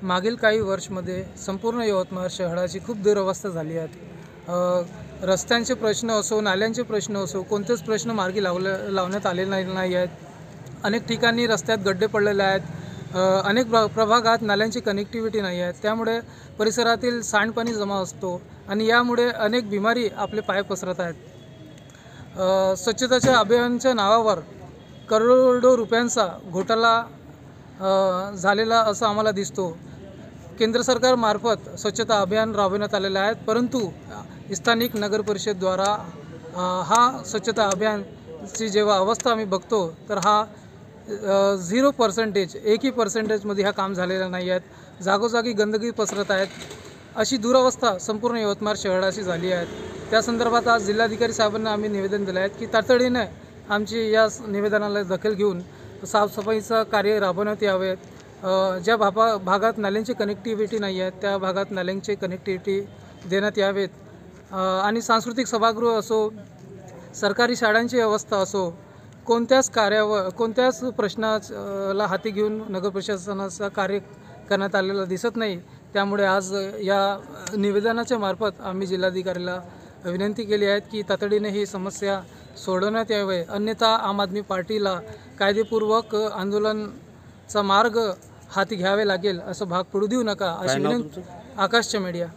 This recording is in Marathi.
मागील काही वर्षमध्ये संपूर्ण यवतमाळ शहराची खूप दुरवस्था झाली आहे। रस्त्यांचे प्रश्न असो, नाल्यांचे प्रश्न असो, कोणतेच प्रश्न मार्गी लावण्यात आलेले नाही आहेत। अनेक ठिकाणी रस्त्यात गड्डे पडलेले आहेत। अनेक प्रभागात नाल्यांची कनेक्टिव्हिटी नाही आहे, त्यामुळे परिसरातील सांडपाणी जमा असतो आणि यामुळे अनेक बिमारी आपले पाय पसरत आहेत। स्वच्छताच्या अभियानाच्या नावावर करोडो रुपयांचा घोटाळा झालेला असं आम्हाला दिसतो। केंद्र सरकारमार्फत स्वच्छता अभियान राबवण्यात आलेले आहेत, परंतु स्थानिक नगर परिषदद्वारा हा स्वच्छता अभियानची जेव्हा अवस्था आम्ही बघतो तर हा 0% एकही पर्सेंटेजमध्ये हा काम झालेला नाही आहेत। जागोजागी गंदगी पसरत आहेत। अशी दुरावस्था संपूर्ण यवतमाळ शहराची झाली आहे। त्या संदर्भात आज जिल्हाधिकारी साहेबांना आम्ही निवेदन दिले आहे की तातडीने आमची या निवेदनाला दखल घेऊन साफसफाईचं कार्य राबवण्यात यावे। ज्या भागात नाल्यांची कनेक्टिव्हिटी नाही आहे त्या भागात नाल्यांची कनेक्टिव्हिटी देण्यात यावेत आणि सांस्कृतिक सभागृह असो, सरकारी शाळांची अवस्था असो, कोणत्याच प्रश्नाला हाती घेऊन नगर प्रशासनाचं कार्य करण्यात आलेलं दिसत नाही। त्यामुळे आज या निवेदनाच्या मार्फत आम्ही जिल्हाधिकाऱ्याला विनंती केली आहे की तातडीने ही समस्या सोडवण्यात यावे, अन्यथा आम आदमी पार्टीला कायदेपूर्वक आंदोलनाचा मार्ग हाती घ्यावे लागेल, असं भाग पडू देऊ नका अशी विनंती। आकाश चमेडिया।